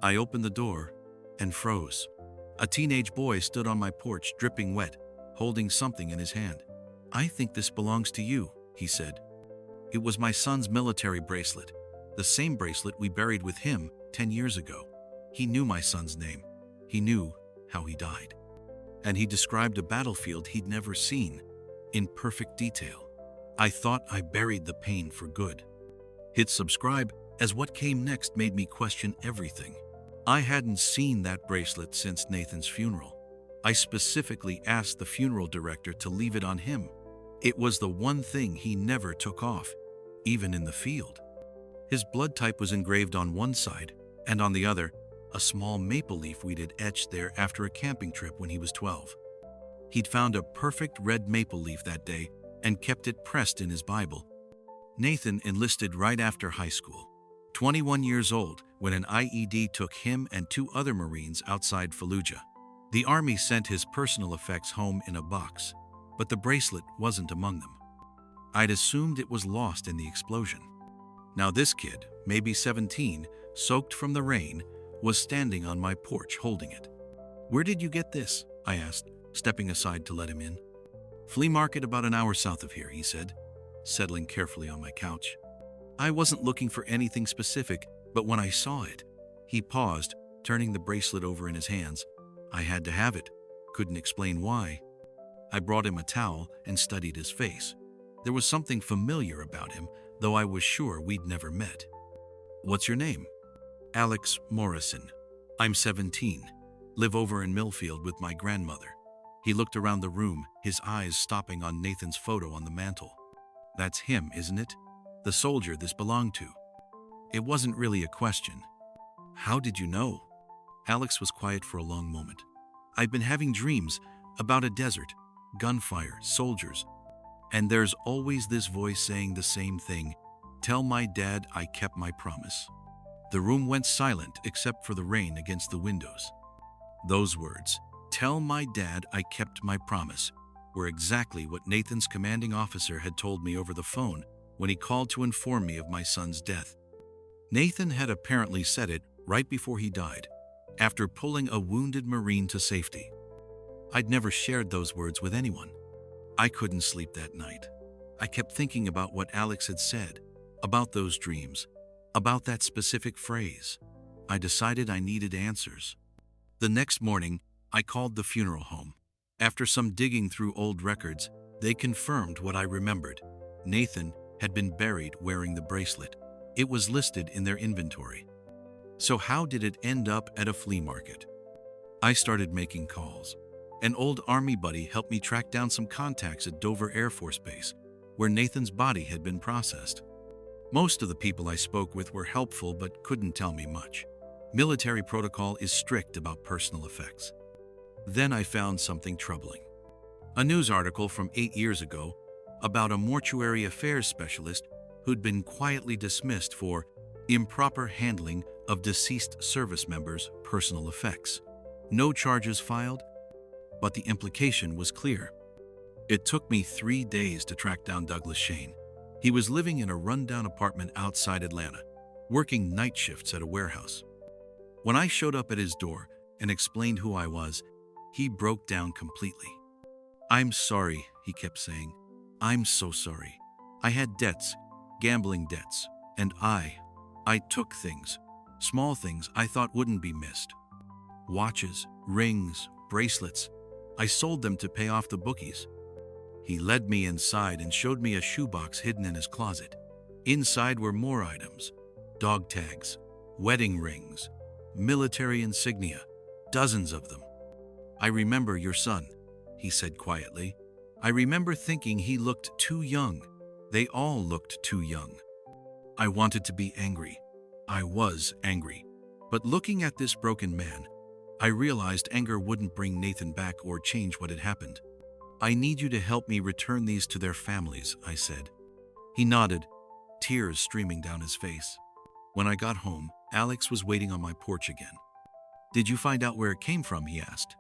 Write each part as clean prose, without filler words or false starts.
I opened the door and froze. A teenage boy stood on my porch, dripping wet, holding something in his hand. "I think this belongs to you," he said. It was my son's military bracelet, the same bracelet we buried with him 10 years ago. He knew my son's name. He knew how he died. And he described a battlefield he'd never seen in perfect detail. I thought I buried the pain for good. Hit subscribe, as what came next made me question everything. I hadn't seen that bracelet since Nathan's funeral. I specifically asked the funeral director to leave it on him. It was the one thing he never took off, even in the field. His blood type was engraved on one side, and on the other, a small maple leaf we'd had etched there after a camping trip when he was 12. He'd found a perfect red maple leaf that day and kept it pressed in his Bible. Nathan enlisted right after high school, 21 years old, when an IED took him and 2 other Marines outside Fallujah. The Army sent his personal effects home in a box, but the bracelet wasn't among them. I'd assumed it was lost in the explosion. Now this kid, maybe 17, soaked from the rain, was standing on my porch holding it. "Where did you get this?" I asked, stepping aside to let him in. "Flea market about an hour south of here," he said, settling carefully on my couch. I wasn't looking for anything specific, but when I saw it, he paused, turning the bracelet over in his hands. I had to have it, couldn't explain why. I brought him a towel and studied his face. There was something familiar about him, though I was sure we'd never met. "What's your name?" "Alex Morrison. I'm 17. Live over in Millfield with my grandmother." He looked around the room, his eyes stopping on Nathan's photo on the mantel. "That's him, isn't it? The soldier this belonged to." It wasn't really a question. "How did you know?" Alex was quiet for a long moment. "I've been having dreams about a desert, gunfire, soldiers. And there's always this voice saying the same thing. Tell my dad I kept my promise." The room went silent except for the rain against the windows. Those words, "Tell my dad I kept my promise," were exactly what Nathan's commanding officer had told me over the phone when he called to inform me of my son's death. Nathan had apparently said it right before he died, after pulling a wounded Marine to safety. I'd never shared those words with anyone. I couldn't sleep that night. I kept thinking about what Alex had said, about those dreams, about that specific phrase. I decided I needed answers. The next morning, I called the funeral home. After some digging through old records, they confirmed what I remembered. Nathan had been buried wearing the bracelet. It was listed in their inventory. So how did it end up at a flea market? I started making calls. An old Army buddy helped me track down some contacts at Dover Air Force Base, where Nathan's body had been processed. Most of the people I spoke with were helpful but couldn't tell me much. Military protocol is strict about personal effects. Then I found something troubling. A news article from 8 years ago about a mortuary affairs specialist who'd been quietly dismissed for improper handling of deceased service members' personal effects. No charges filed, but the implication was clear. It took me 3 days to track down Douglas Shane. He was living in a rundown apartment outside Atlanta, working night shifts at a warehouse. When I showed up at his door and explained who I was, he broke down completely. "I'm sorry," he kept saying. "I'm so sorry. I had debts, gambling debts, and I took things, small things I thought wouldn't be missed. Watches, rings, bracelets. I sold them to pay off the bookies." He led me inside and showed me a shoebox hidden in his closet. Inside were more items: dog tags, wedding rings, military insignia, dozens of them. "I remember your son," he said quietly. "I remember thinking he looked too young. They all looked too young." I wanted to be angry. I was angry. But looking at this broken man, I realized anger wouldn't bring Nathan back or change what had happened. "I need you to help me return these to their families," I said. He nodded, tears streaming down his face. When I got home, Alex was waiting on my porch again. "Did you find out where it came from?" he asked.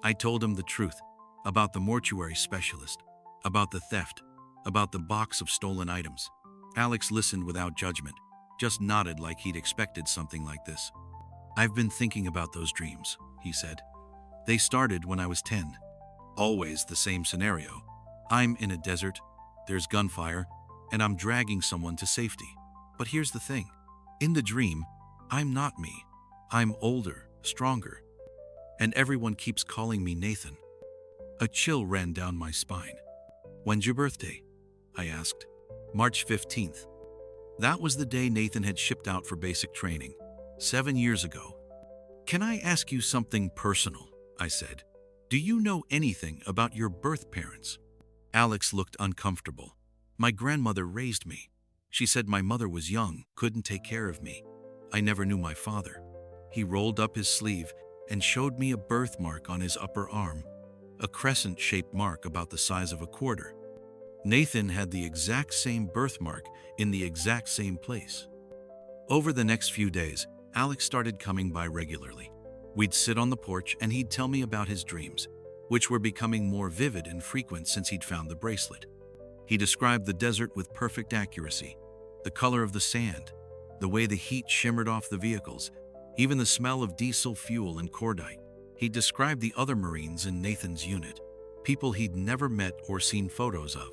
I told him the truth, about the mortuary specialist, about the theft, about the box of stolen items. Alex listened without judgment, just nodded like he'd expected something like this. I've been thinking about those dreams, he said. They started when I was 10. Always the same scenario. I'm in a desert, there's gunfire, and I'm dragging someone to safety. But here's the thing. In the dream, I'm not me. I'm older, stronger. And everyone keeps calling me Nathan. A chill ran down my spine. When's your birthday? I asked. March 15th. That was the day Nathan had shipped out for basic training, 7 years ago. Can I ask you something personal? I said. Do you know anything about your birth parents? Alex looked uncomfortable. My grandmother raised me. She said my mother was young, couldn't take care of me. I never knew my father. He rolled up his sleeve and showed me a birthmark on his upper arm, a crescent-shaped mark about the size of a quarter. Nathan had the exact same birthmark in the exact same place. Over the next few days, Alex started coming by regularly. We'd sit on the porch and he'd tell me about his dreams, which were becoming more vivid and frequent since he'd found the bracelet. He described the desert with perfect accuracy, the color of the sand, the way the heat shimmered off the vehicles, even the smell of diesel fuel and cordite. He described the other Marines in Nathan's unit, people he'd never met or seen photos of.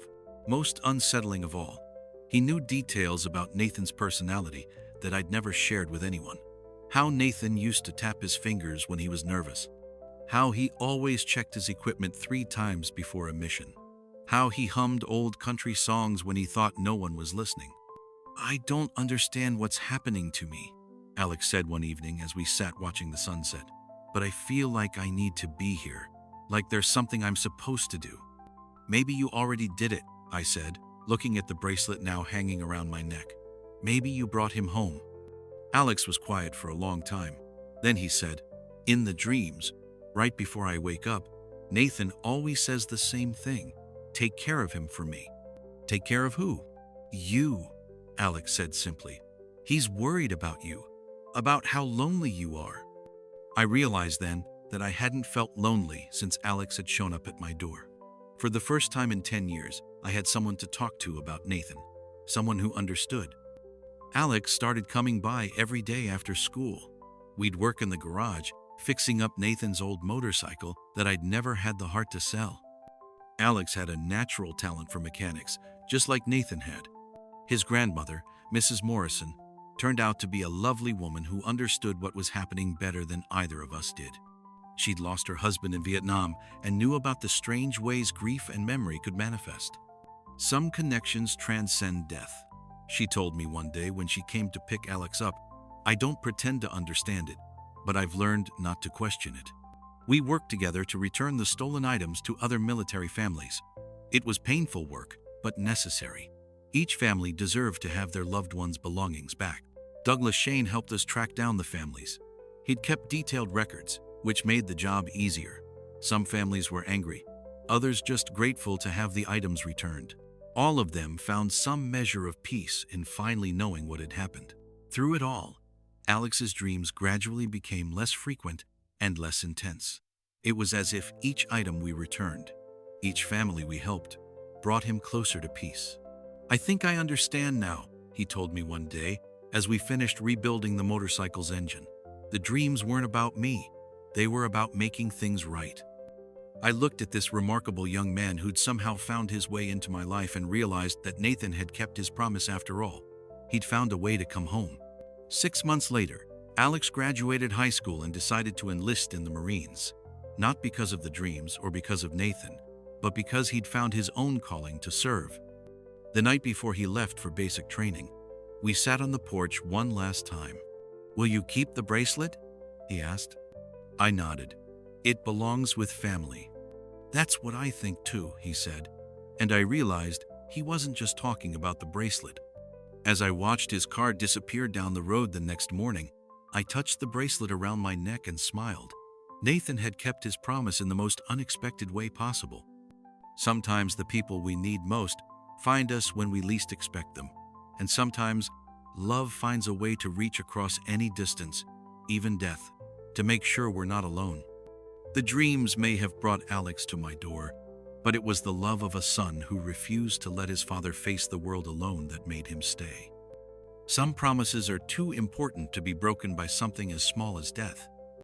Most unsettling of all, he knew details about Nathan's personality that I'd never shared with anyone. How Nathan used to tap his fingers when he was nervous. How he always checked his equipment 3 times before a mission. How he hummed old country songs when he thought no one was listening. I don't understand what's happening to me, Alex said one evening as we sat watching the sunset. But I feel like I need to be here, like there's something I'm supposed to do. Maybe you already did it, I said, looking at the bracelet now hanging around my neck. Maybe you brought him home. Alex was quiet for a long time. Then he said, in the dreams, right before I wake up, Nathan always says the same thing. Take care of him for me. Take care of who? You, Alex said simply. He's worried about you, about how lonely you are. I realized then that I hadn't felt lonely since Alex had shown up at my door. For the first time in 10 years, I had someone to talk to about Nathan, someone who understood. Alex started coming by every day after school. We'd work in the garage, fixing up Nathan's old motorcycle that I'd never had the heart to sell. Alex had a natural talent for mechanics, just like Nathan had. His grandmother, Mrs. Morrison, turned out to be a lovely woman who understood what was happening better than either of us did. She'd lost her husband in Vietnam and knew about the strange ways grief and memory could manifest. Some connections transcend death, she told me one day when she came to pick Alex up. I don't pretend to understand it, but I've learned not to question it. We worked together to return the stolen items to other military families. It was painful work, but necessary. Each family deserved to have their loved ones' belongings back. Douglas Shane helped us track down the families. He'd kept detailed records, which made the job easier. Some families were angry, others just grateful to have the items returned. All of them found some measure of peace in finally knowing what had happened. Through it all, Alex's dreams gradually became less frequent and less intense. It was as if each item we returned, each family we helped, brought him closer to peace. I think I understand now, he told me one day as we finished rebuilding the motorcycle's engine. The dreams weren't about me, they were about making things right. I looked at this remarkable young man who'd somehow found his way into my life and realized that Nathan had kept his promise after all. He'd found a way to come home. 6 months later, Alex graduated high school and decided to enlist in the Marines. Not because of the dreams or because of Nathan, but because he'd found his own calling to serve. The night before he left for basic training, we sat on the porch one last time. Will you keep the bracelet? He asked. I nodded. It belongs with family. That's what I think too, he said, and I realized he wasn't just talking about the bracelet. As I watched his car disappear down the road the next morning, I touched the bracelet around my neck and smiled. Nathan had kept his promise in the most unexpected way possible. Sometimes the people we need most find us when we least expect them, and sometimes love finds a way to reach across any distance, even death, to make sure we're not alone. The dreams may have brought Alex to my door, but it was the love of a son who refused to let his father face the world alone that made him stay. Some promises are too important to be broken by something as small as death.